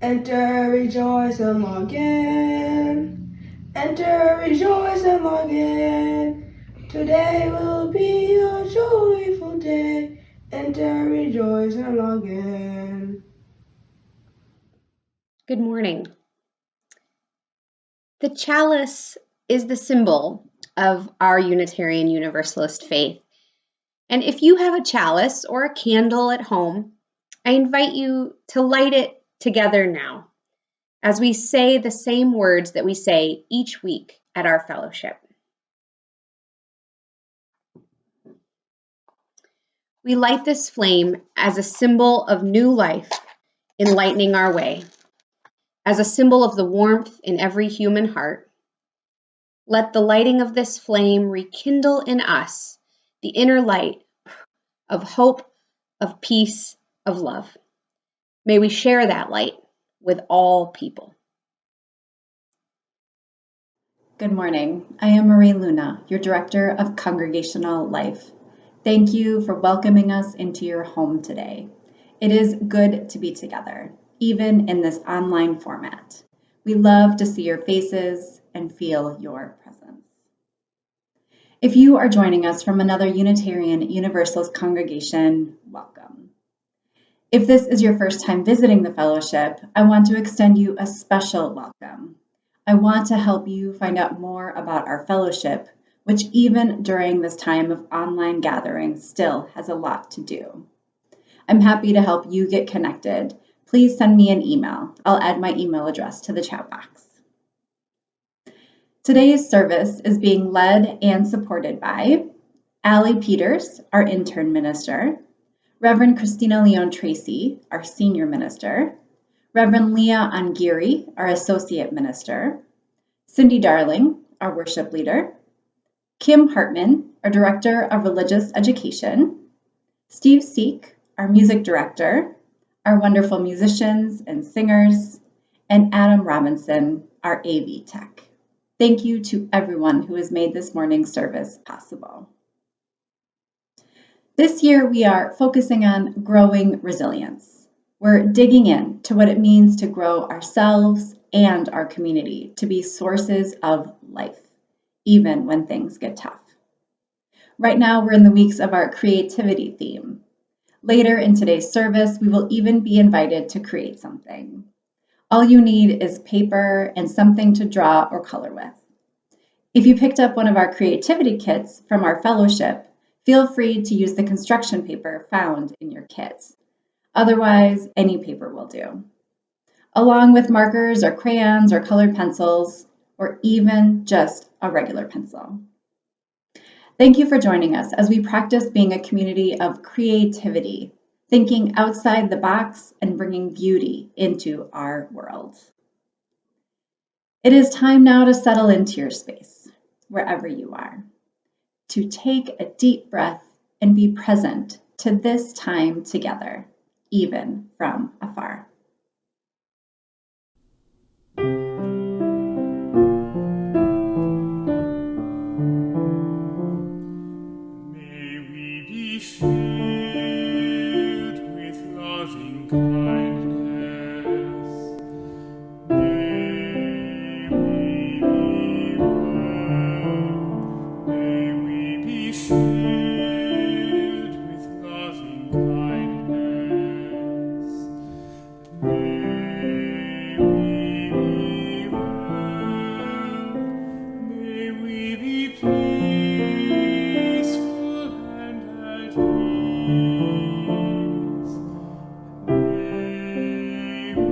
Enter, rejoice, and log in. Enter, rejoice, and log in. Today will be a joyful day. Enter, rejoice, and log in. Good morning. The chalice is the symbol of our Unitarian Universalist faith. And if you have a chalice or a candle at home, I invite you to light it together now as we say the same words that we say each week at our fellowship. We light this flame as a symbol of new life enlightening our way, as a symbol of the warmth in every human heart. Let the lighting of this flame rekindle in us the inner light of hope, of peace, of love. May we share that light with all people. Good morning. I am Marie Luna, your Director of Congregational Life. Thank you for welcoming us into your home today. It is good to be together, even in this online format. We love to see your faces and feel your presence. If you are joining us from another Unitarian Universalist congregation, welcome. If this is your first time visiting the fellowship, I want to extend you a special welcome. I want to help you find out more about our fellowship, which even during this time of online gathering still has a lot to do. I'm happy to help you get connected. Please send me an email. I'll add my email address to the chat box. Today's service is being led and supported by Allie Peters, our intern minister, Reverend Christina Leon Tracy, our senior minister, Reverend Leah Angiri, our associate minister, Cindy Darling, our worship leader, Kim Hartman, our director of religious education, Steve Seek, our music director, our wonderful musicians and singers, and Adam Robinson, our AV tech. Thank you to everyone who has made this morning's service possible. This year, we are focusing on growing resilience. We're digging in to what it means to grow ourselves and our community to be sources of life, even when things get tough. Right now, we're in the weeks of our creativity theme. Later in today's service, we will even be invited to create something. All you need is paper and something to draw or color with. If you picked up one of our creativity kits from our fellowship, feel free to use the construction paper found in your kits. Otherwise, any paper will do, along with markers or crayons or colored pencils, or even just a regular pencil. Thank you for joining us as we practice being a community of creativity, thinking outside the box and bringing beauty into our world. It is time now to settle into your space, wherever you are, to take a deep breath and be present to this time together, even from afar. May we be filled with loving kindness. May we be one. May we be filled with loving kindness. May we be one. May we be peaceful and at ease. May we be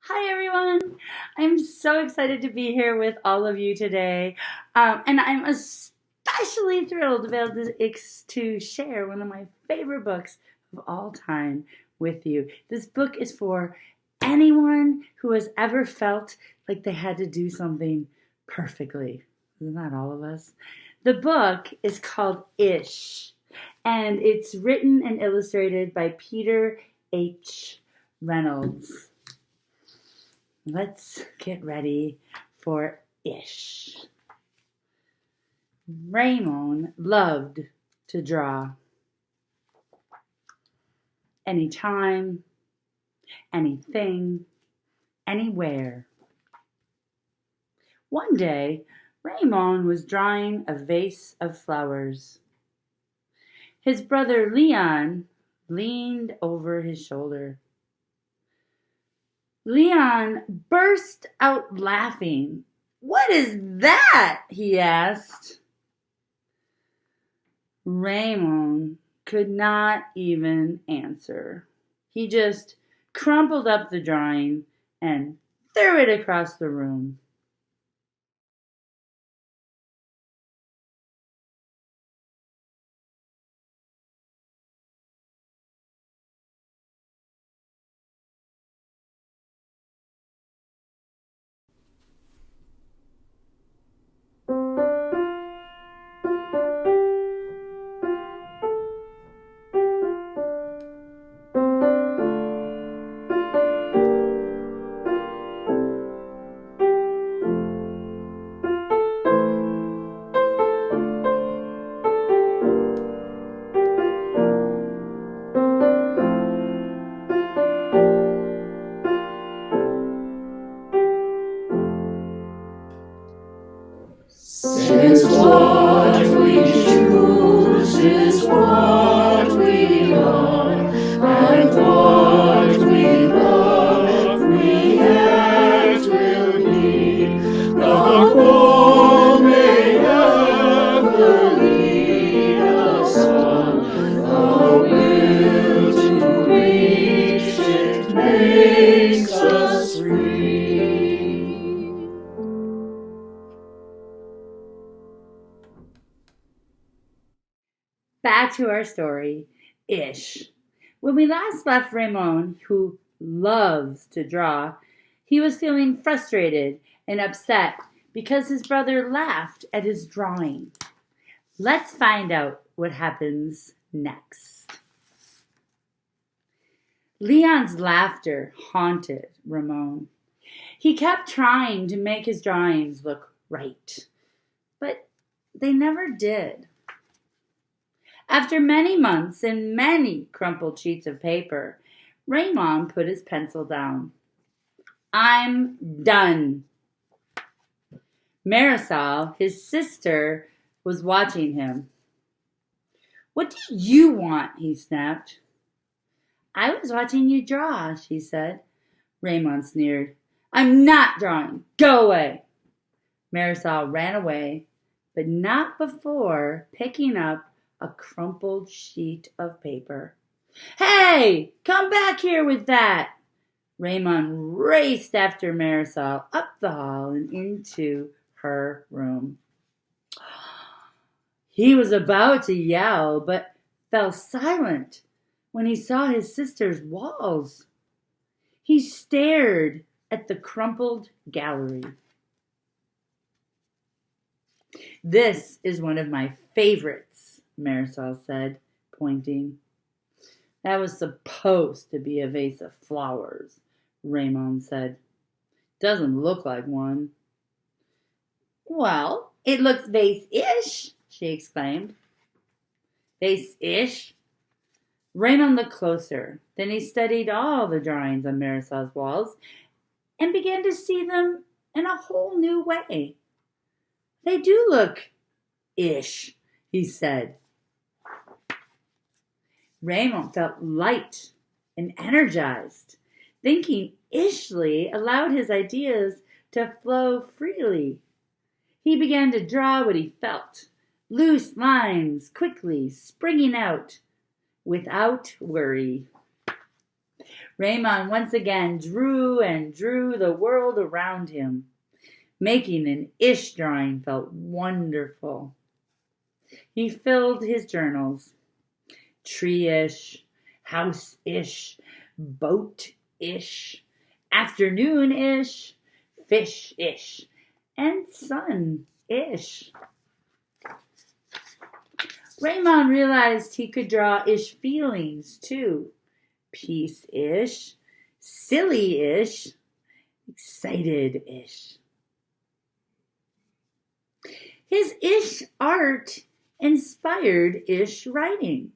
Hi everyone! I'm so excited to be here with all of you today, and I'm especially thrilled to be able to share one of my favorite books of all time with you. This book is for anyone who has ever felt like they had to do something perfectly. Isn't that all of us? The book is called Ish, And it's written and illustrated by Peter H. Reynolds. Let's get ready for Ish. Raymond loved to draw. Anytime, anything, anywhere. One day, Raymond was drawing a vase of flowers. His brother Leon leaned over his shoulder. Leon burst out laughing. "What is that?" he asked. Raymond could not even answer. He just crumpled up the drawing and threw it across the room. Since what we choose is what we are, and what we love we yet will need. The goal may ever lead us on, the will to reach it makes us free. Back to our story, Ish. When we last left Raymond, who loves to draw, he was feeling frustrated and upset because his brother laughed at his drawing. Let's find out what happens next. Leon's laughter haunted Ramon. He kept trying to make his drawings look right, but they never did. After many months and many crumpled sheets of paper, Raymond put his pencil down. "I'm done." Marisol, his sister, was watching him. "What do you want?" he snapped. "I was watching you draw," she said. Raymond sneered. "I'm not drawing. Go away." Marisol ran away, but not before picking up a crumpled sheet of paper. "Hey, come back here with that!" Raymond raced after Marisol up the hall and into her room. He was about to yell, but fell silent when he saw his sister's walls. He stared at the crumpled gallery. "This is one of my favorites," Marisol said, pointing. "That was supposed to be a vase of flowers," Raymond said. "Doesn't look like one." "Well, it looks vase-ish," she exclaimed. "Vase-ish?" Raymond looked closer. Then he studied all the drawings on Marisol's walls and began to see them in a whole new way. "They do look ish," he said. Raymond felt light and energized. Thinking ishly allowed his ideas to flow freely. He began to draw what he felt, loose lines quickly springing out without worry. Raymond once again drew and drew the world around him. Making an ish drawing felt wonderful. He filled his journals. Tree-ish, house-ish, boat-ish, afternoon-ish, fish-ish, and sun-ish. Raymond realized he could draw ish feelings too. Peace-ish, silly-ish, excited-ish. His ish art inspired ish writing.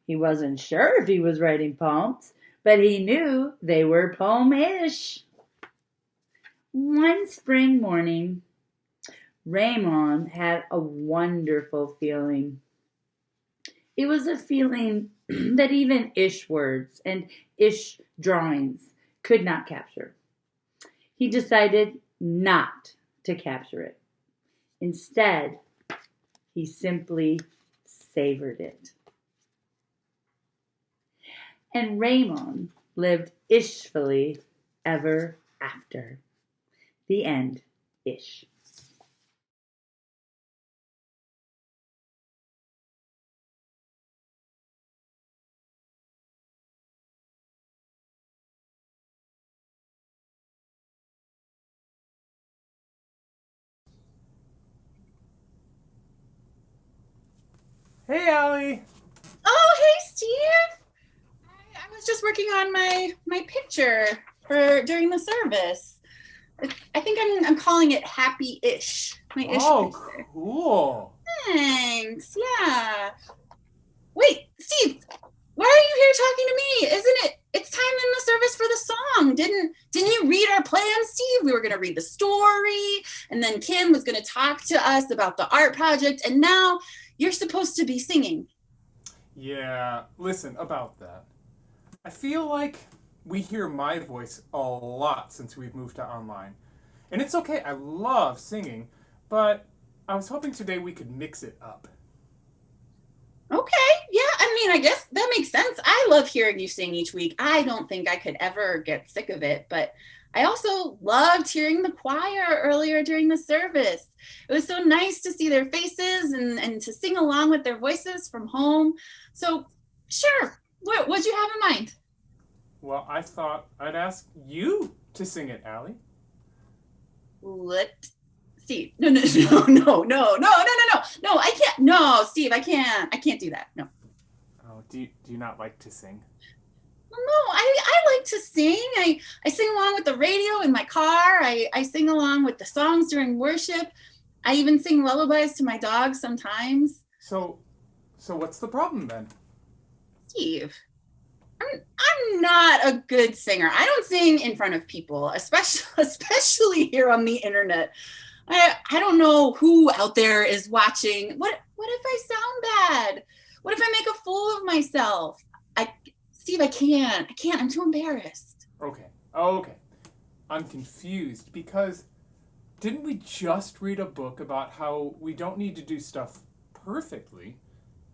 He wasn't sure if he was writing poems, but he knew they were poem-ish. One spring morning, Raymond had a wonderful feeling. It was a feeling that even ish words and ish drawings could not capture. He decided not to capture it. Instead, he simply savored it. And Raymond lived ishfully ever after. The end. Ish. Hey, Allie. Oh, hey, Steve. I was just working on my picture for during the service. I think I'm calling it happy-ish. My ish picture. Cool. Thanks. Yeah. Wait, Steve. Why are you here talking to me? Isn't it? It's time in the service for the song. Didn't you read our plan, Steve? We were gonna read the story, and then Kim was gonna talk to us about the art project, and now you're supposed to be singing. Yeah, listen, about that. I feel like we hear my voice a lot since we've moved to online. And it's okay, I love singing, but I was hoping today we could mix it up. Okay, yeah, I mean, I guess that makes sense. I love hearing you sing each week. I don't think I could ever get sick of it, but I also loved hearing the choir earlier during the service. It was so nice to see their faces and to sing along with their voices from home. So, sure, what'd you have in mind? Well, I thought I'd ask you to sing it, Allie. Steve, no, I can't. No, Steve, I can't do that. No. Oh, do you not like to sing? No, I like to sing. I sing along with the radio in my car. I sing along with the songs during worship. I even sing lullabies to my dog sometimes. So what's the problem then? Steve, I'm not a good singer. I don't sing in front of people, especially here on the internet. I don't know who out there is watching. What if I sound bad? What if I make a fool of myself? Steve, I can't. I'm too embarrassed. Okay. I'm confused because didn't we just read a book about how we don't need to do stuff perfectly?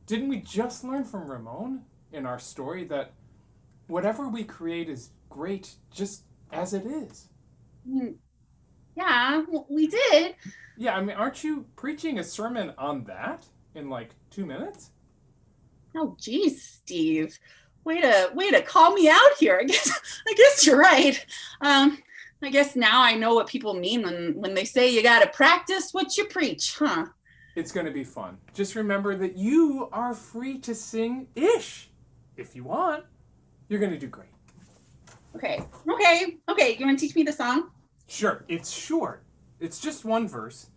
Didn't we just learn from Ramon in our story that whatever we create is great just as it is? Yeah, we did. Yeah, I mean, aren't you preaching a sermon on that in like 2 minutes? Oh, geez, Steve. Way to call me out here. I guess you're right. I guess now I know what people mean when they say you gotta practice what you preach, huh? It's gonna be fun. Just remember that you are free to sing ish if you want. You're gonna do great. Okay. You wanna teach me the song? Sure, it's short. It's just one verse.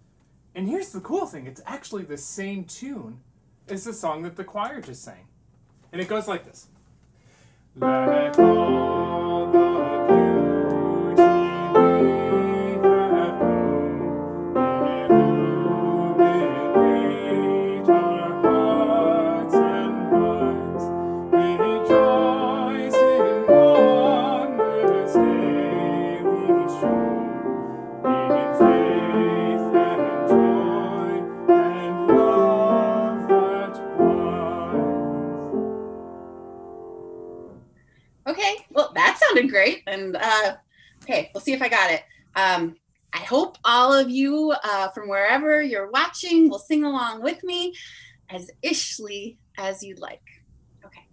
And here's the cool thing, it's actually the same tune as the song that the choir just sang. And it goes like this. Let all the beauty we have known illuminate our hearts and minds. Rejoice in wonders daily shown, in faith and joy and love that binds. Okay, well, that sounded great. And okay, we'll see if I got it. I hope all of you from wherever you're watching will sing along with me as ishly as you'd like. Okay.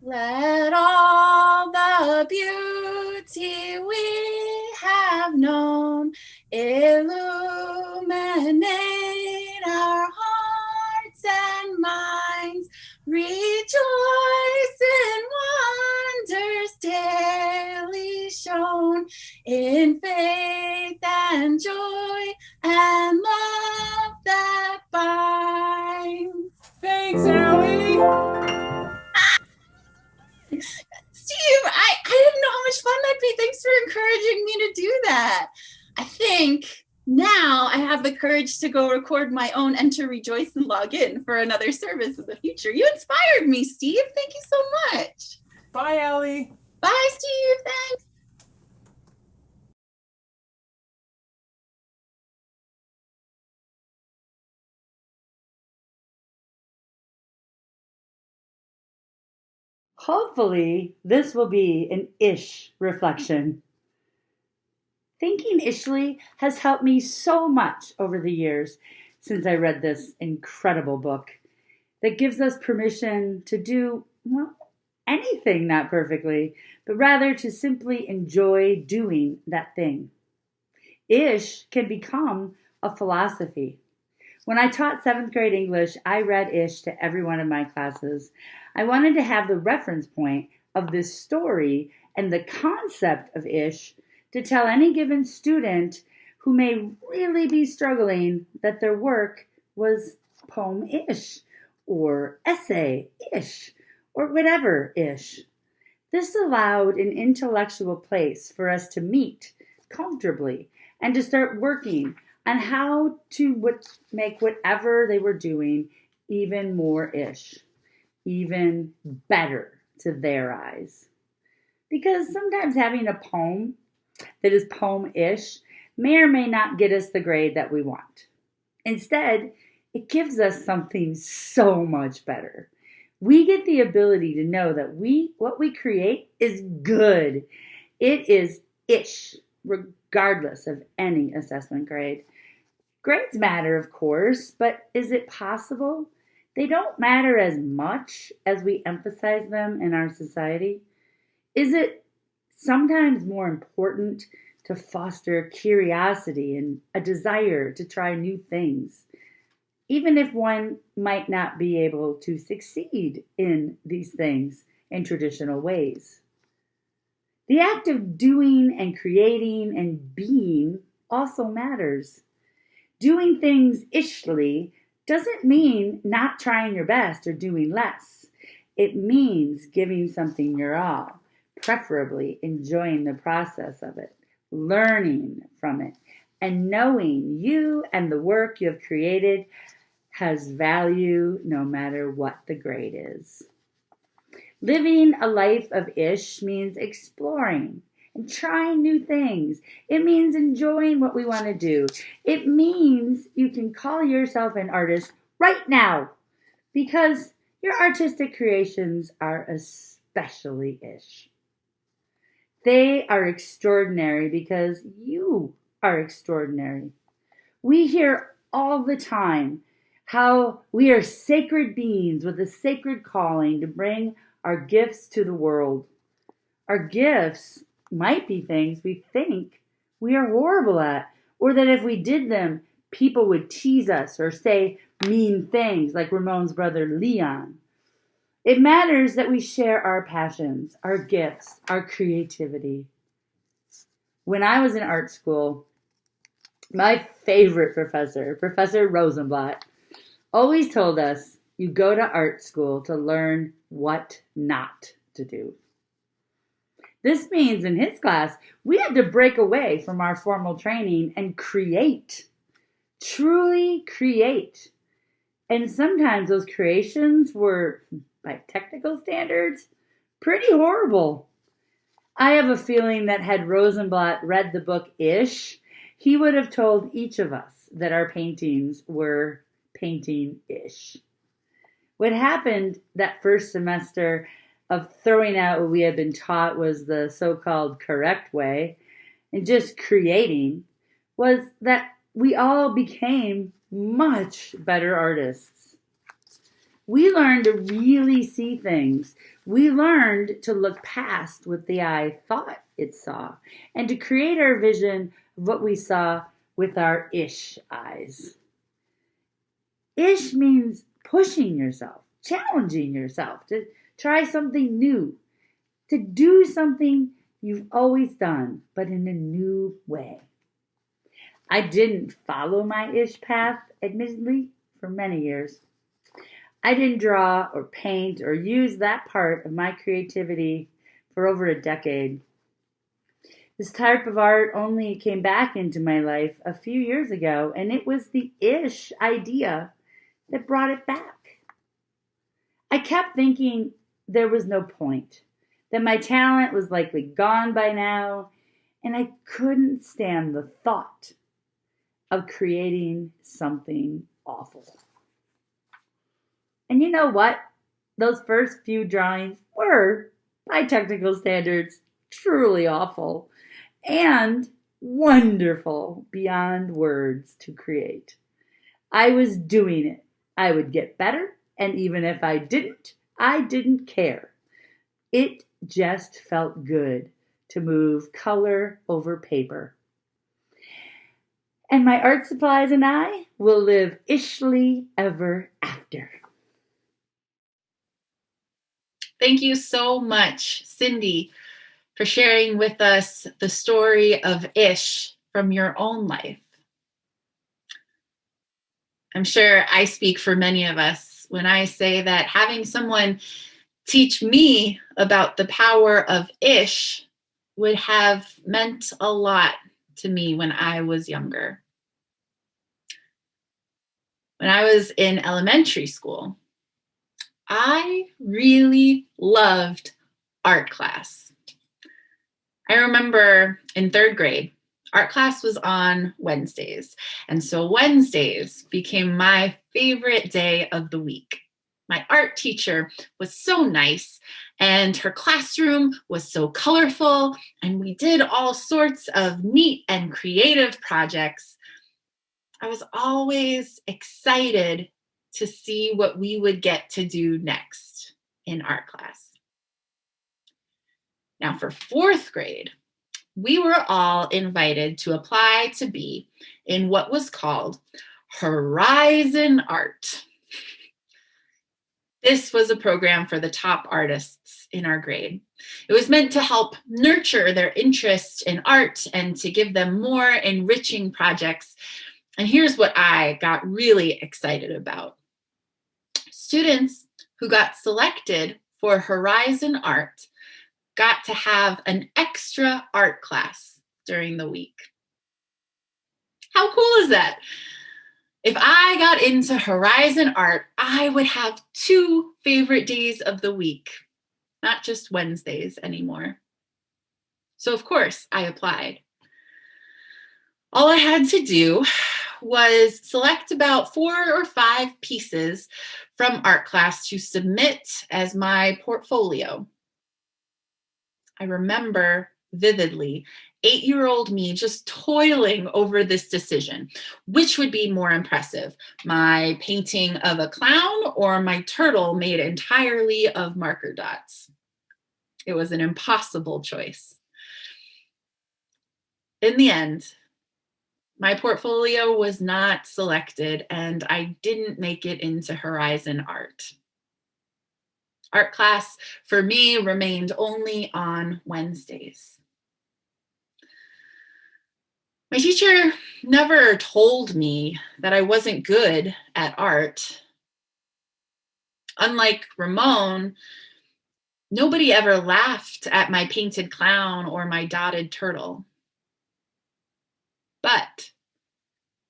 Let all the beauty we have known illuminate our hearts Rejoice in wonders daily shown, in faith and joy and love that binds. Thanks, Allie. Steve, I didn't know how much fun that'd be. Thanks for encouraging me to do that. I think now I have the courage to go record my own Enter, Rejoice, and Log In for another service in the future. You inspired me, Steve. Thank you so much. Bye, Allie. Bye, Steve. Thanks. Hopefully, this will be an ish reflection. Thinking ishly has helped me so much over the years since I read this incredible book that gives us permission to do, well, anything not perfectly, but rather to simply enjoy doing that thing. Ish can become a philosophy. When I taught 7th grade English, I read Ish to every one of my classes. I wanted to have the reference point of this story and the concept of Ish to tell any given student who may really be struggling that their work was poem-ish or essay-ish or whatever-ish. This allowed an intellectual place for us to meet comfortably and to start working on how to make whatever they were doing even more ish, even better to their eyes. Because sometimes having a poem that is poem-ish may or may not get us the grade that we want. Instead, it gives us something so much better. We get the ability to know that what we create is good. It is ish, regardless of any assessment grade. Grades matter, of course, but is it possible they don't matter as much as we emphasize them in our society? Is it sometimes more important to foster curiosity and a desire to try new things, even if one might not be able to succeed in these things in traditional ways? The act of doing and creating and being also matters. Doing things ishly doesn't mean not trying your best or doing less. It means giving something your all, preferably enjoying the process of it, learning from it, and knowing you and the work you have created has value no matter what the grade is. Living a life of ish means exploring and trying new things. It means enjoying what we want to do. It means you can call yourself an artist right now because your artistic creations are especially ish. They are extraordinary because you are extraordinary. We hear all the time how we are sacred beings with a sacred calling to bring our gifts to the world. Our gifts might be things we think we are horrible at, or that if we did them, people would tease us or say mean things like Ramon's brother Leon. It matters that we share our passions, our gifts, our creativity. When I was in art school, my favorite professor, Professor Rosenblatt, always told us you go to art school to learn what not to do. This means in his class, we had to break away from our formal training and create, truly create. And sometimes those creations were, by technical standards, pretty horrible. I have a feeling that had Rosenblatt read the book Ish, he would have told each of us that our paintings were painting-ish. What happened that first semester of throwing out what we had been taught was the so-called correct way and just creating was that we all became much better artists. We learned to really see things. We learned to look past what the eye thought it saw and to create our vision of what we saw with our ish eyes. Ish means pushing yourself, challenging yourself to try something new, to do something you've always done, but in a new way. I didn't follow my ish path, admittedly, for many years. I didn't draw or paint or use that part of my creativity for over a decade. This type of art only came back into my life a few years ago, and it was the ish idea that brought it back. I kept thinking there was no point, that my talent was likely gone by now, and I couldn't stand the thought of creating something awful. And you know what? Those first few drawings were, by technical standards, truly awful and wonderful beyond words to create. I was doing it. I would get better, and even if I didn't care. It just felt good to move color over paper. And my art supplies and I will live ishly ever after. Thank you so much, Cindy, for sharing with us the story of Ish from your own life. I'm sure I speak for many of us when I say that having someone teach me about the power of Ish would have meant a lot to me when I was younger. When I was in elementary school, I really loved art class. I remember in 3rd grade, art class was on Wednesdays. And so Wednesdays became my favorite day of the week. My art teacher was so nice, and her classroom was so colorful, and we did all sorts of neat and creative projects. I was always excited to see what we would get to do next in art class. Now for 4th grade, we were all invited to apply to be in what was called Horizon Art. This was a program for the top artists in our grade. It was meant to help nurture their interest in art and to give them more enriching projects. And here's what I got really excited about. Students who got selected for Horizon Art got to have an extra art class during the week. How cool is that? If I got into Horizon Art, I would have 2 favorite days of the week, not just Wednesdays anymore. So of course I applied. All I had to do was select about 4 or 5 pieces from art class to submit as my portfolio. I remember vividly 8-year-old me just toiling over this decision. Which would be more impressive, my painting of a clown or my turtle made entirely of marker dots? It was an impossible choice. In the end, my portfolio was not selected and I didn't make it into Horizon Art. Art class for me remained only on Wednesdays. My teacher never told me that I wasn't good at art. Unlike Ramon, nobody ever laughed at my painted clown or my dotted turtle. But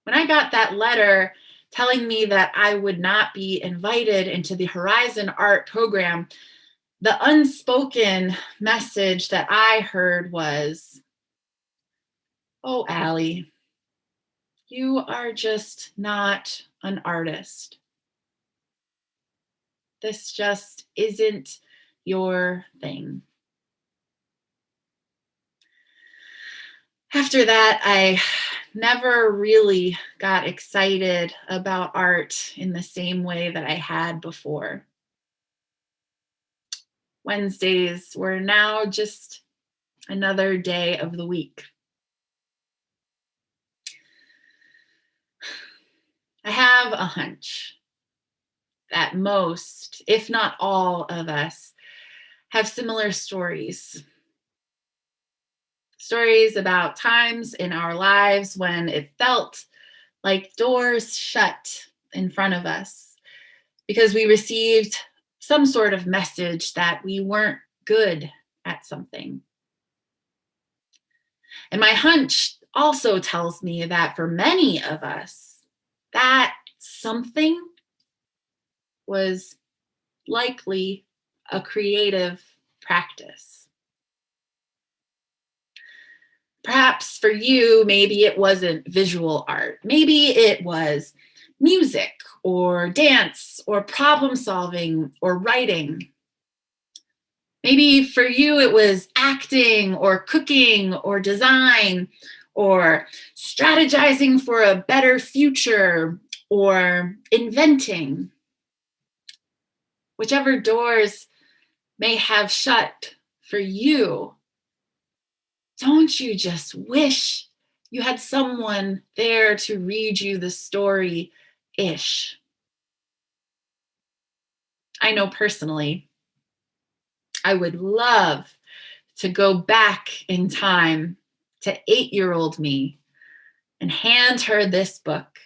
when I got that letter telling me that I would not be invited into the Horizon Art program, the unspoken message that I heard was, "Oh, Allie, you are just not an artist. This just isn't your thing." After that, I never really got excited about art in the same way that I had before. Wednesdays were now just another day of the week. I have a hunch that most, if not all of us, have similar stories. Stories about times in our lives when it felt like doors shut in front of us because we received some sort of message that we weren't good at something. And my hunch also tells me that for many of us, that something was likely a creative practice. Perhaps for you, maybe it wasn't visual art. Maybe it was music or dance or problem solving or writing. Maybe for you, it was acting or cooking or design or strategizing for a better future or inventing. Whichever doors may have shut for you, don't you just wish you had someone there to read you the story-ish? I know personally, I would love to go back in time to 8-year-old me and hand her this book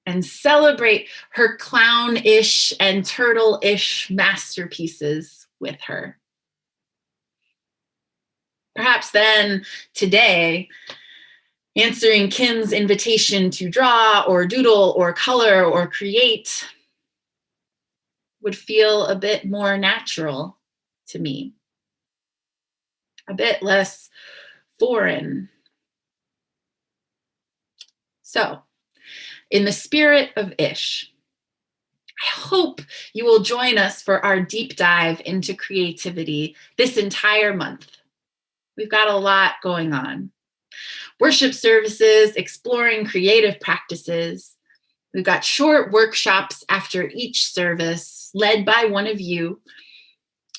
and celebrate her clown-ish and turtle-ish masterpieces with her. Perhaps then, today, answering Kim's invitation to draw or doodle or color or create would feel a bit more natural to me, a bit less foreign. So, in the spirit of Ish, I hope you will join us for our deep dive into creativity this entire month. We've got a lot going on. Worship services, exploring creative practices. We've got short workshops after each service, led by one of you.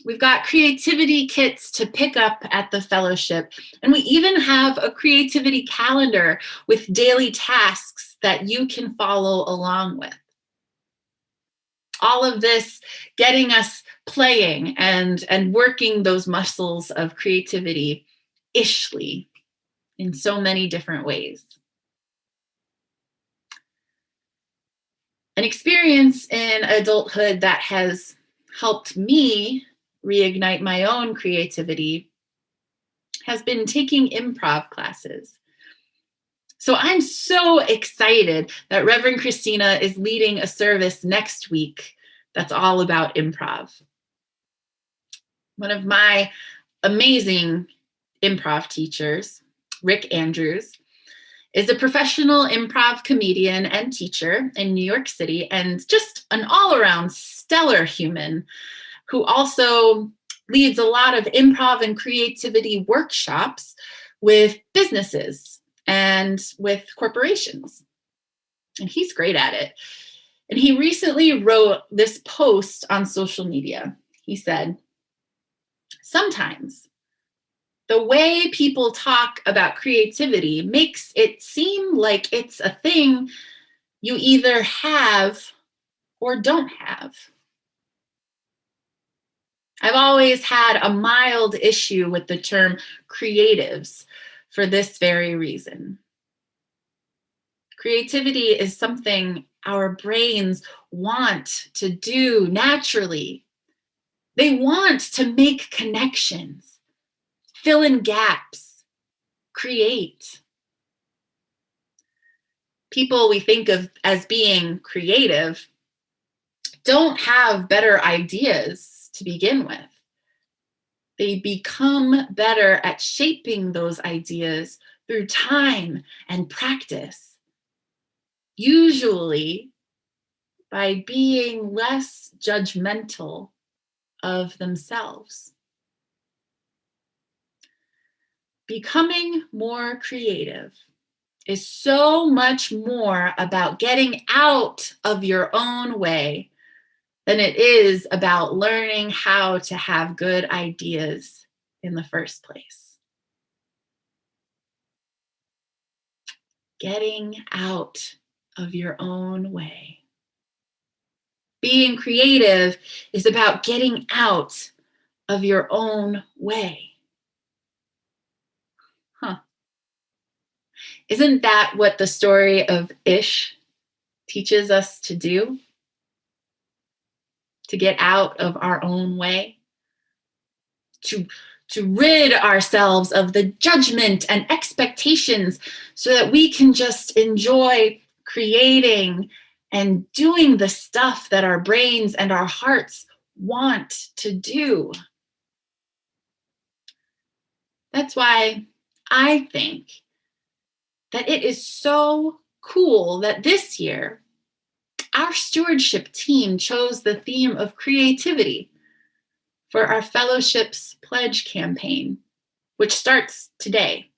We've got creativity kits to pick up at the fellowship. And we even have a creativity calendar with daily tasks that you can follow along with. All of this getting us playing and working those muscles of creativity ishly in so many different ways. An experience in adulthood that has helped me reignite my own creativity has been taking improv classes. So I'm so excited that Reverend Christina is leading a service next week that's all about improv. One of my amazing improv teachers, Rick Andrews, is a professional improv comedian and teacher in New York City and just an all-around stellar human who also leads a lot of improv and creativity workshops with businesses and with corporations. And he's great at it. And he recently wrote this post on social media. He said, "Sometimes the way people talk about creativity makes it seem like it's a thing you either have or don't have. I've always had a mild issue with the term creatives for this very reason. Creativity is something our brains want to do naturally. They want to make connections, fill in gaps, create. People we think of as being creative don't have better ideas to begin with. They become better at shaping those ideas through time and practice, usually by being less judgmental of themselves. Becoming more creative is so much more about getting out of your own way than it is about learning how to have good ideas in the first place. Getting out of your own way. Being creative is about getting out of your own way. Huh. Isn't that what the story of Ish teaches us to do? To get out of our own way? To rid ourselves of the judgment and expectations so that we can just enjoy creating and doing the stuff that our brains and our hearts want to do. That's why I think that it is so cool that this year our stewardship team chose the theme of creativity for our fellowship's pledge campaign, which starts today.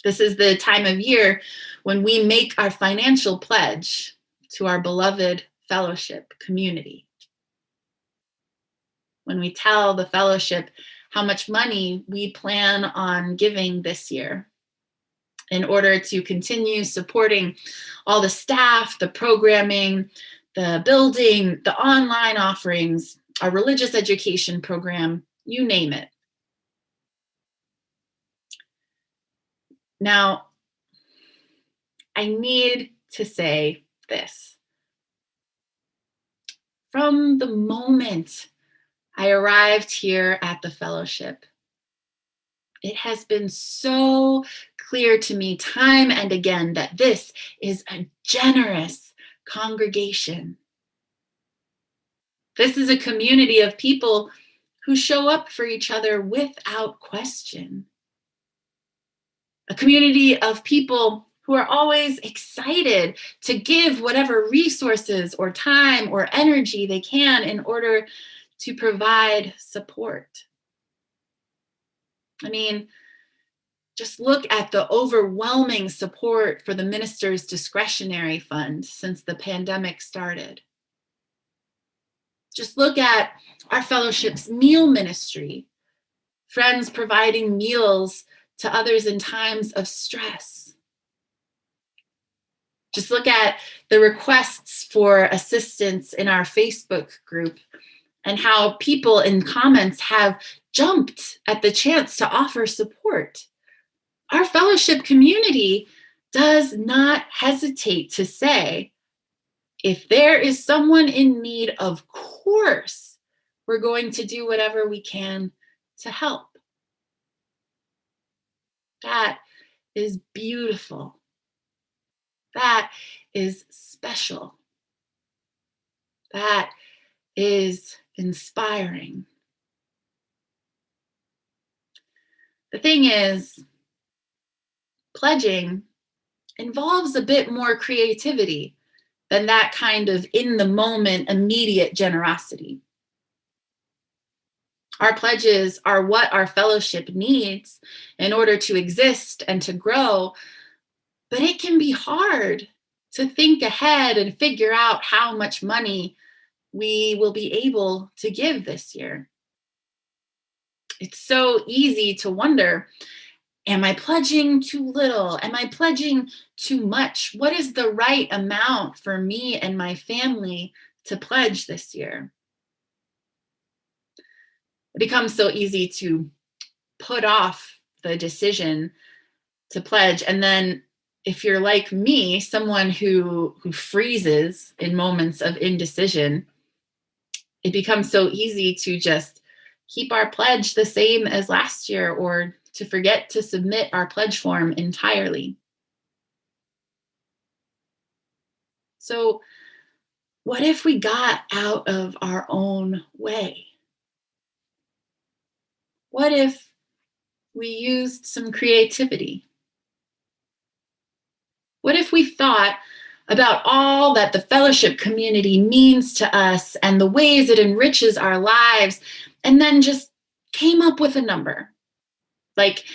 This is the time of year when we make our financial pledge to our beloved fellowship community. When we tell the fellowship how much money we plan on giving this year in order to continue supporting all the staff, the programming, the building, the online offerings, our religious education program, you name it. Now, I need to say this. From the moment I arrived here at the fellowship, it has been so clear to me time and again that this is a generous congregation. This is a community of people who show up for each other without question. A community of people who are always excited to give whatever resources or time or energy they can in order to provide support. I mean, just look at the overwhelming support for the minister's discretionary fund since the pandemic started. Just look at our fellowship's meal ministry, friends providing meals to others in times of stress. Just look at the requests for assistance in our Facebook group and how people in comments have jumped at the chance to offer support. Our fellowship community does not hesitate to say, if there is someone in need, of course, we're going to do whatever we can to help. That is beautiful. That is special. That is inspiring. The thing is, pledging involves a bit more creativity than that kind of in-the-moment, immediate generosity. Our pledges are what our fellowship needs in order to exist and to grow, but it can be hard to think ahead and figure out how much money we will be able to give this year. It's so easy to wonder, am I pledging too little? Am I pledging too much? What is the right amount for me and my family to pledge this year? It becomes so easy to put off the decision to pledge. And then if you're like me, someone who freezes in moments of indecision, it becomes so easy to just keep our pledge the same as last year or to forget to submit our pledge form entirely. So what if we got out of our own way? What if we used some creativity? What if we thought about all that the fellowship community means to us and the ways it enriches our lives, and then just came up with a number? Like,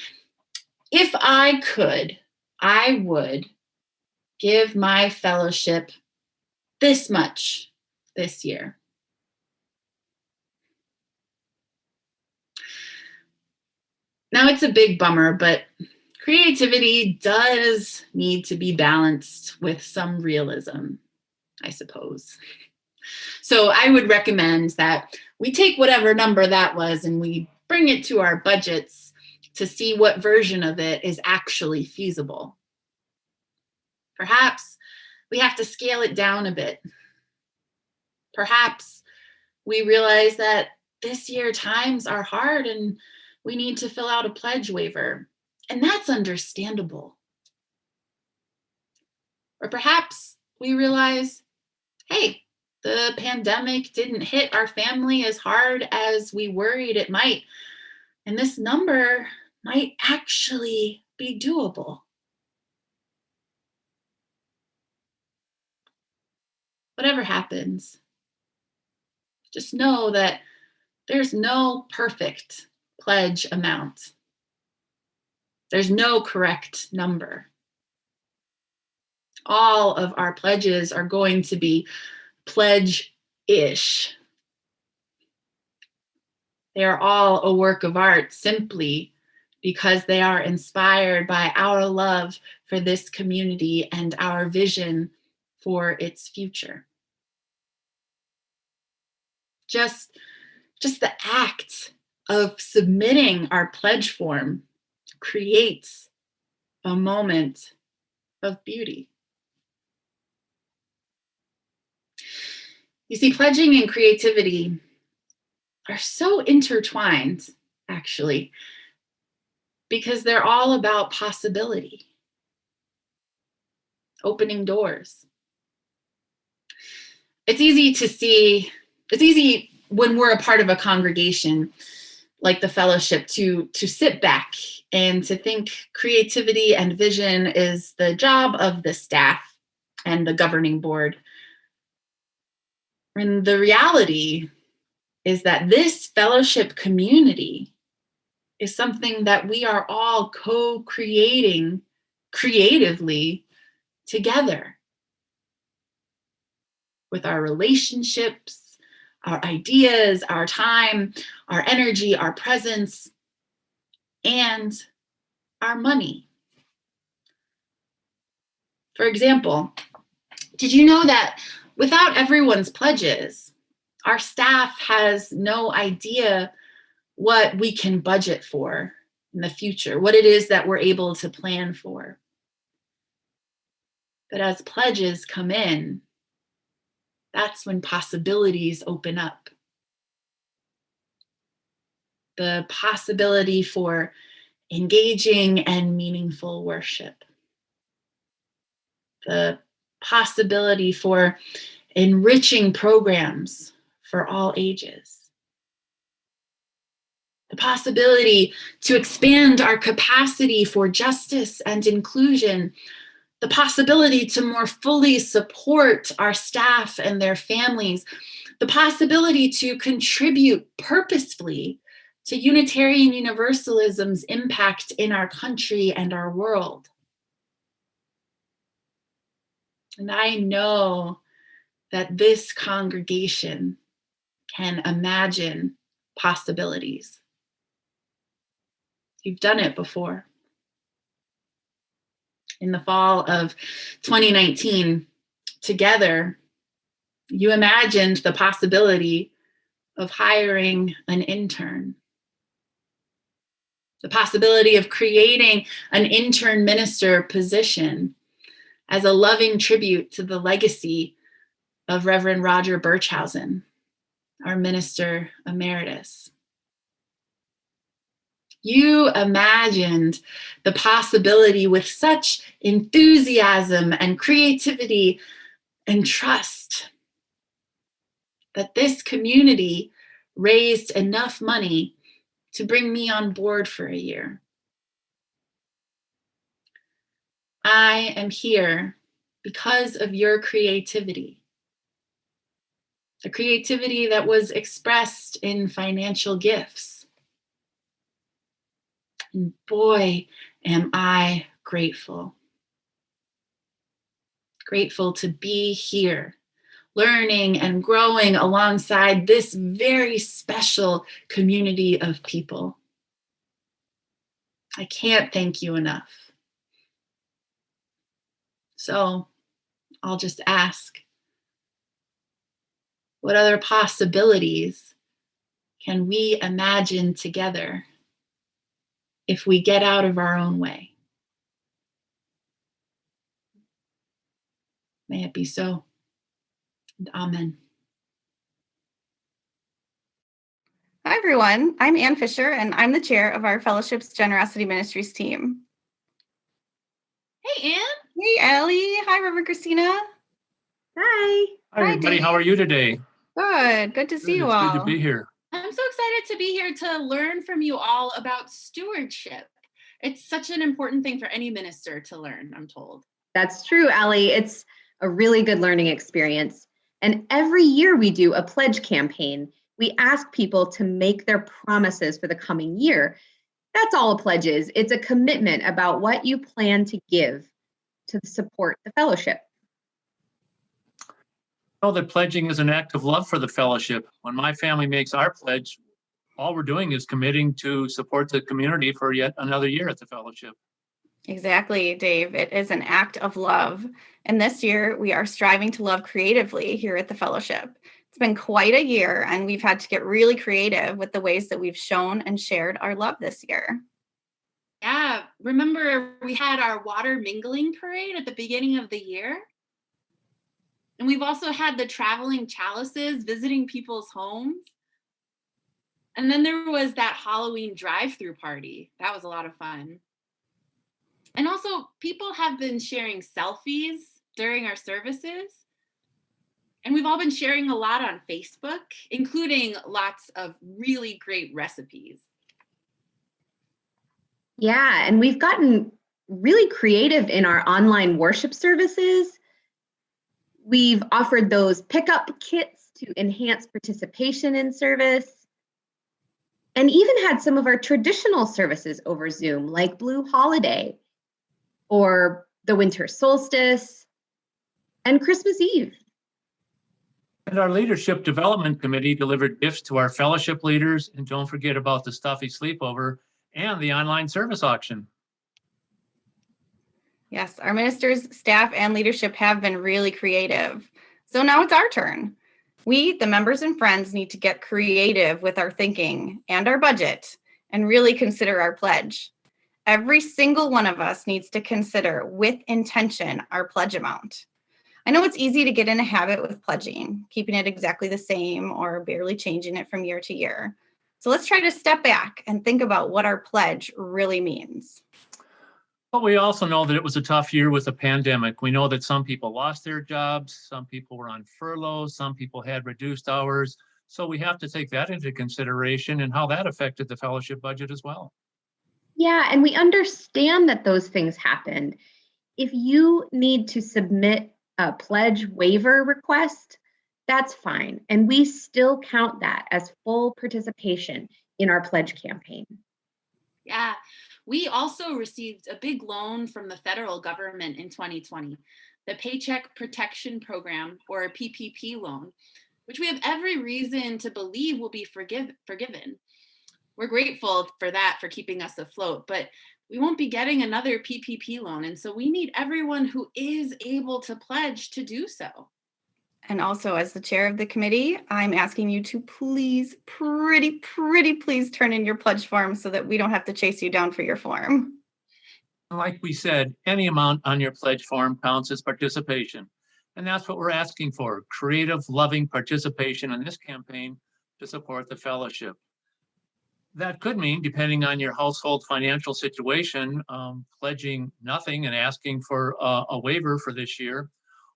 if I could, I would give my fellowship this much this year. Now, it's a big bummer, but creativity does need to be balanced with some realism. I suppose. So I would recommend that we take whatever number that was and we bring it to our budgets to see what version of it is actually feasible. Perhaps we have to scale it down a bit. Perhaps we realize that this year times are hard and we need to fill out a pledge waiver, and that's understandable. Or perhaps we realize, hey, the pandemic didn't hit our family as hard as we worried it might, and this number might actually be doable. Whatever happens, just know that there's no perfect pledge amount. There's no correct number. All of our pledges are going to be pledge-ish. They are all a work of art simply because they are inspired by our love for this community and our vision for its future. Just the act of submitting our pledge form creates a moment of beauty. You see, pledging and creativity are so intertwined, actually, because they're all about possibility, opening doors. It's easy when we're a part of a congregation like the fellowship to sit back and to think creativity and vision is the job of the staff and the governing board. And the reality is that this fellowship community is something that we are all co-creating creatively together with our relationships, our ideas, our time, our energy, our presence, and our money. For example, did you know that without everyone's pledges, our staff has no idea what we can budget for in the future, what it is that we're able to plan for? But as pledges come in, that's when possibilities open up. The possibility for engaging and meaningful worship. The possibility for enriching programs for all ages. The possibility to expand our capacity for justice and inclusion. The possibility to more fully support our staff and their families. The possibility to contribute purposefully to Unitarian Universalism's impact in our country and our world. And I know that this congregation can imagine possibilities. You've done it before. In the fall of 2019, together, you imagined the possibility of hiring an intern. The possibility of creating an intern minister position as a loving tribute to the legacy of Reverend Roger Birchhausen, our minister emeritus. You imagined the possibility with such enthusiasm and creativity and trust that this community raised enough money to bring me on board for a year. I am here because of your creativity. The creativity that was expressed in financial gifts. And boy, am I grateful. Grateful to be here, learning and growing alongside this very special community of people. I can't thank you enough. So I'll just ask, What other possibilities can we imagine together if we get out of our own way? May it be so. And amen. Hi, everyone. I'm Ann Fisher, and I'm the chair of our Fellowship's Generosity Ministries team. Hey, Ann. Hey, Allie. Hi, Reverend Christina. Hi. Hi, everybody. Dave. How are you today? Good to see you It's all. good to be here. I'm so excited to be here to learn from you all about stewardship. It's such an important thing for any minister to learn, I'm told. That's true, Allie. It's a really good learning experience. And every year we do a pledge campaign. We ask people to make their promises for the coming year. That's all a pledge is. It's a commitment about what you plan to give to support the fellowship. I know that pledging is an act of love for the fellowship. When my family makes our pledge, all we're doing is committing to support the community for yet another year at the fellowship. Exactly, Dave. It is an act of love. And this year, we are striving to love creatively here at the fellowship. It's been quite a year, and we've had to get really creative with the ways that we've shown and shared our love this year. Yeah, remember we had our water mingling parade at the beginning of the year? And we've also had the traveling chalices visiting people's homes. And then there was that Halloween drive-through party. That was a lot of fun. And also, people have been sharing selfies during our services. And we've all been sharing a lot on Facebook, including lots of really great recipes. Yeah, and we've gotten really creative in our online worship services. We've offered those pickup kits to enhance participation in service, and even had some of our traditional services over Zoom, like Blue Holiday, or the winter solstice, and Christmas Eve. And our Leadership Development Committee delivered gifts to our fellowship leaders. And don't forget about the stuffy sleepover and the online service auction. Yes, our ministers, staff, and leadership have been really creative. So now it's our turn. We, the members and friends, need to get creative with our thinking and our budget and really consider our pledge. Every single one of us needs to consider with intention our pledge amount. I know it's easy to get in a habit with pledging, keeping it exactly the same or barely changing it from year to year. So let's try to step back and think about what our pledge really means. But we also know that it was a tough year with the pandemic. We know that some people lost their jobs, some people were on furlough, some people had reduced hours. So we have to take that into consideration and how that affected the fellowship budget as well. Yeah, and we understand that those things happened. If you need to submit a pledge waiver request, that's fine. And we still count that as full participation in our pledge campaign. Yeah, we also received a big loan from the federal government in 2020, the Paycheck Protection Program, or a PPP loan, which we have every reason to believe will be forgiven. We're grateful for that, for keeping us afloat, but we won't be getting another PPP loan. And so we need everyone who is able to pledge to do so. And also, as the chair of the committee, I'm asking you to please, pretty please turn in your pledge form so that we don't have to chase you down for your form. Like we said, any amount on your pledge form counts as participation. And that's what we're asking for, creative, loving participation in this campaign to support the fellowship. That could mean, depending on your household financial situation, pledging nothing and asking for a waiver for this year,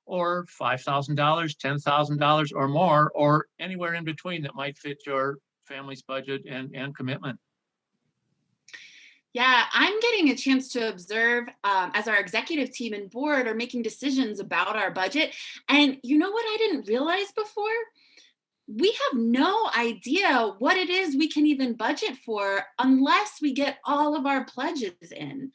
or $5,000, $10,000 or more, or anywhere in between that might fit your family's budget and commitment. Yeah, I'm getting a chance to observe as our executive team and board are making decisions about our budget. And you know what I didn't realize before? We have no idea what it is we can even budget for unless we get all of our pledges in.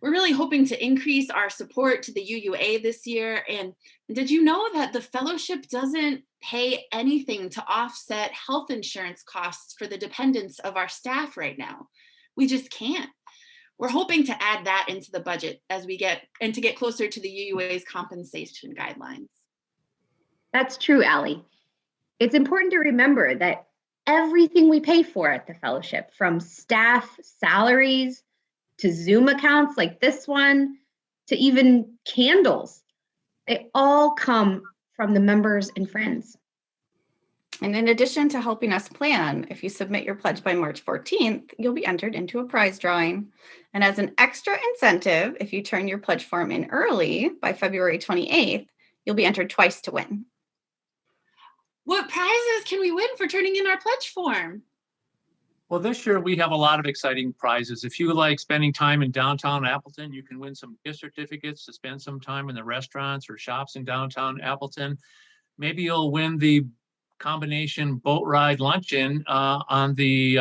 We're really hoping to increase our support to the UUA this year. And did you know that the fellowship doesn't pay anything to offset health insurance costs for the dependents of our staff right now? We just can't. We're hoping to add that into the budget as we get closer to the UUA's compensation guidelines. That's true, Allie. It's important to remember that everything we pay for at the fellowship, from staff salaries to Zoom accounts like this one, to even candles, they all come from the members and friends. And in addition to helping us plan, if you submit your pledge by March 14th, you'll be entered into a prize drawing. And as an extra incentive, if you turn your pledge form in early by February 28th, you'll be entered twice to win. What prizes can we win for turning in our pledge form? Well, this year we have a lot of exciting prizes. If you like spending time in downtown Appleton, you can win some gift certificates to spend some time in the restaurants or shops in downtown Appleton. Maybe you'll win the combination boat ride luncheon on the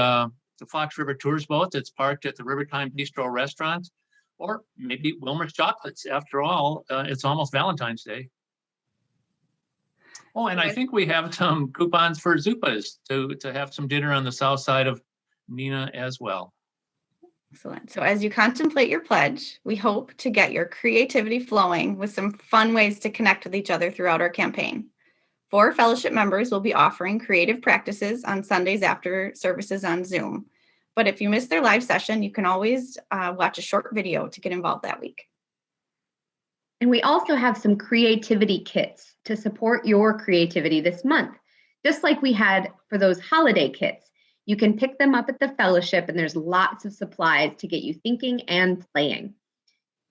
Fox River Tours boat that's parked at the Rivertime Bistro restaurant, or maybe Wilmer's Chocolates. After all, it's almost Valentine's Day. Oh, and I think we have some coupons for Zupas to have some dinner on the south side of Nina as well. Excellent. So as you contemplate your pledge, we hope to get your creativity flowing with some fun ways to connect with each other throughout our campaign. 4 fellowship members will be offering creative practices on Sundays after services on Zoom. But if you miss their live session, you can always watch a short video to get involved that week. And we also have some creativity kits to support your creativity this month. Just like we had for those holiday kits, you can pick them up at the fellowship, and there's lots of supplies to get you thinking and playing.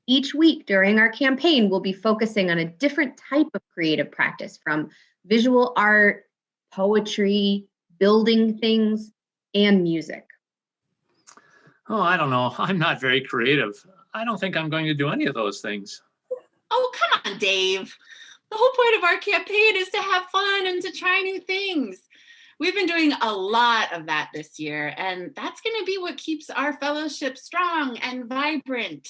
Each week during our campaign, we'll be focusing on a different type of creative practice, from visual art, poetry, building things, and music. Oh, I don't know. I'm not very creative. I don't think I'm going to do any of those things. Oh, come on, Dave. The whole point of our campaign is to have fun and to try new things. We've been doing a lot of that this year, and that's going to be what keeps our fellowship strong and vibrant.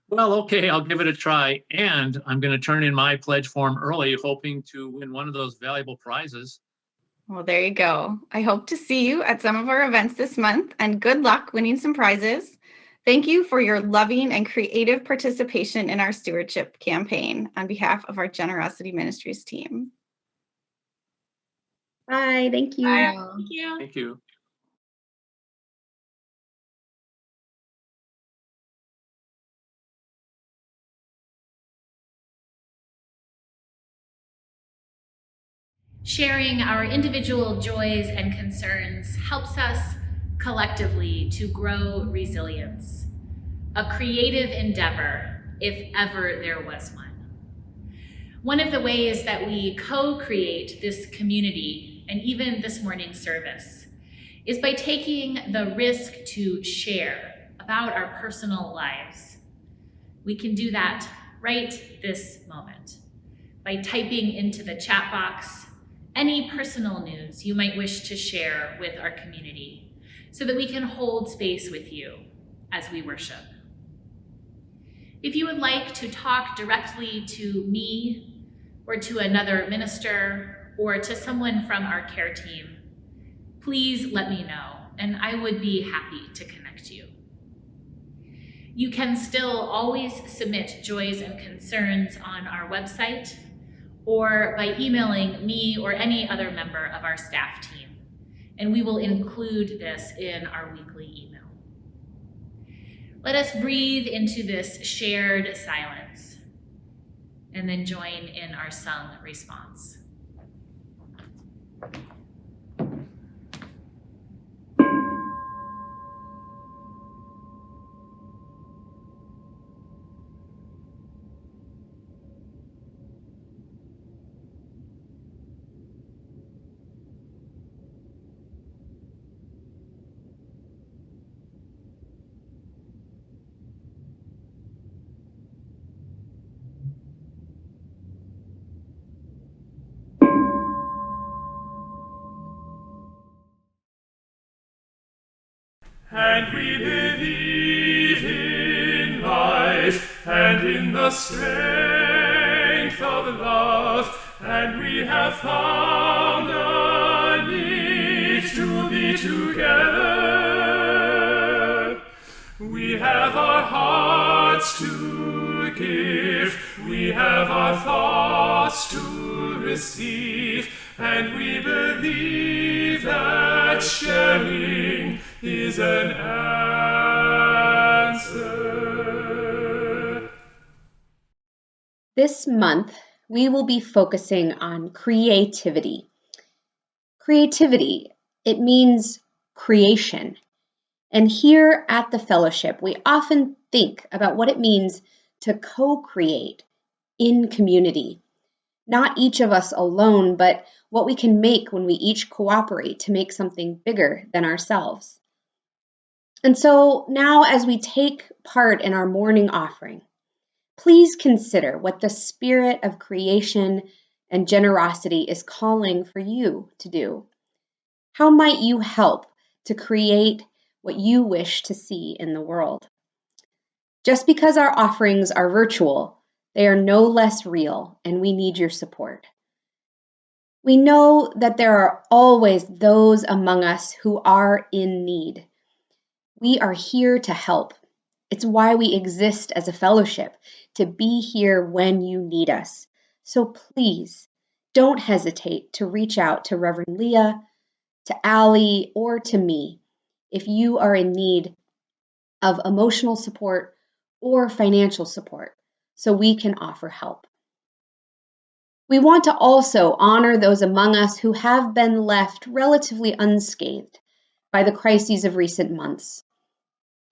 Well, okay, I'll give it a try. And I'm going to turn in my pledge form early, hoping to win one of those valuable prizes. Well, there you go. I hope to see you at some of our events this month, and good luck winning some prizes. Thank you for your loving and creative participation in our stewardship campaign on behalf of our Generosity Ministries team. Bye. Thank you. Bye. Thank you. Thank you. Sharing our individual joys and concerns helps us collectively to grow resilience, a creative endeavor, if ever there was one. One of the ways that we co-create this community, and even this morning's service, is by taking the risk to share about our personal lives. We can do that right this moment by typing into the chat box any personal news you might wish to share with our community, so that we can hold space with you as we worship. If you would like to talk directly to me or to another minister or to someone from our care team, please let me know, and I would be happy to connect you. You can still always submit joys and concerns on our website or by emailing me or any other member of our staff team, and we will include this in our weekly email. Let us breathe into this shared silence and then join in our sung response. And we believe in life and in the strength of love, and we have found a need to be together. We have our hearts to give, we have our thoughts to receive, and we believe that sharing is an answer. This month, we will be focusing on creativity. Creativity, it means creation. And here at the fellowship, we often think about what it means to co-create in community. Not each of us alone, but what we can make when we each cooperate to make something bigger than ourselves. And so now, as we take part in our morning offering, please consider what the spirit of creation and generosity is calling for you to do. How might you help to create what you wish to see in the world? Just because our offerings are virtual, they are no less real, and we need your support. We know that there are always those among us who are in need. We are here to help. It's why we exist as a fellowship, to be here when you need us. So please, don't hesitate to reach out to Reverend Leah, to Allie, or to me if you are in need of emotional support or financial support, so we can offer help. We want to also honor those among us who have been left relatively unscathed by the crises of recent months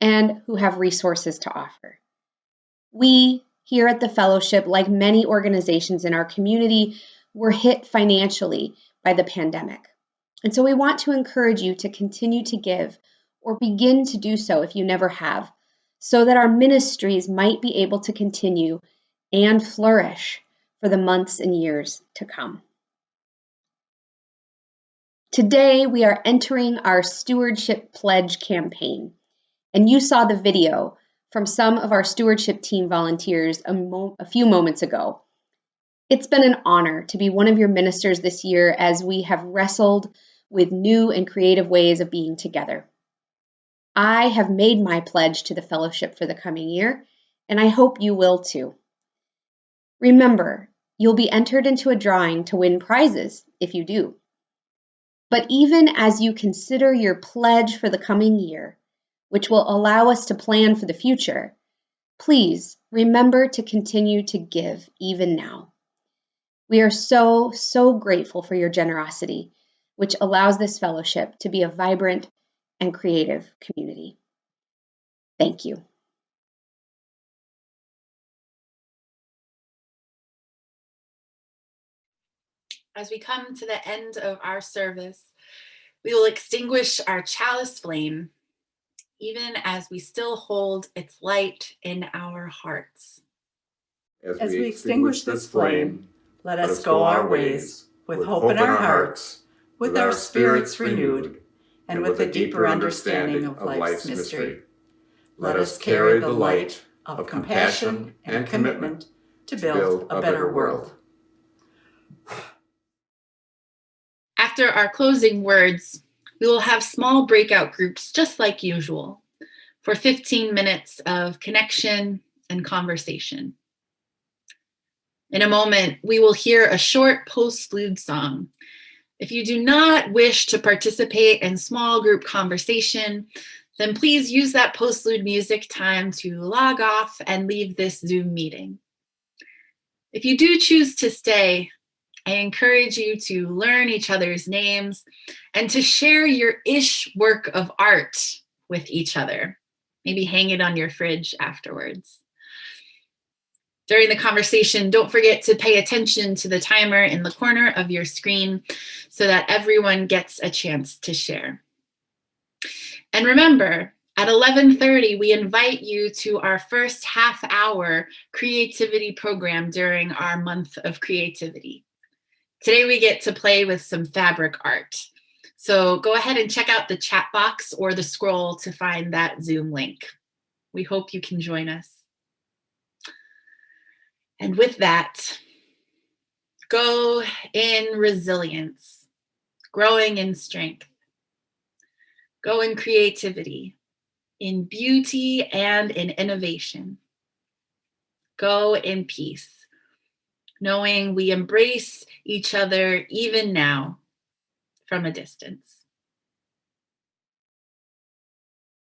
and who have resources to offer. We here at the fellowship, like many organizations in our community, were hit financially by the pandemic. And so we want to encourage you to continue to give or begin to do so if you never have, so that our ministries might be able to continue and flourish for the months and years to come. Today, we are entering our Stewardship Pledge campaign, and you saw the video from some of our stewardship team volunteers a few moments ago. It's been an honor to be one of your ministers this year as we have wrestled with new and creative ways of being together. I have made my pledge to the fellowship for the coming year, and I hope you will too. Remember, you'll be entered into a drawing to win prizes if you do. But even as you consider your pledge for the coming year, which will allow us to plan for the future, please remember to continue to give even now. We are so grateful for your generosity, which allows this fellowship to be a vibrant and creative community. Thank you. As we come to the end of our service, we will extinguish our chalice flame, even as we still hold its light in our hearts. As we extinguish this flame, let us go our ways, with hope in our hearts, with our spirits renewed, and with a deeper understanding of life's mystery. Let us carry the light of compassion and commitment to build a better world. After our closing words, we will have small breakout groups just like usual for 15 minutes of connection and conversation. In a moment, we will hear a short postlude song. If you do not wish to participate in small group conversation, then please use that postlude music time to log off and leave this Zoom meeting. If you do choose to stay, I encourage you to learn each other's names and to share your ish work of art with each other. Maybe hang it on your fridge afterwards. During the conversation, don't forget to pay attention to the timer in the corner of your screen so that everyone gets a chance to share. And remember, at 11:30, we invite you to our first half-hour creativity program during our month of creativity. Today we get to play with some fabric art. So go ahead and check out the chat box or the scroll to find that Zoom link. We hope you can join us. And with that, go in resilience, growing in strength. Go in creativity, in beauty and in innovation. Go in peace, knowing we embrace each other even now from a distance.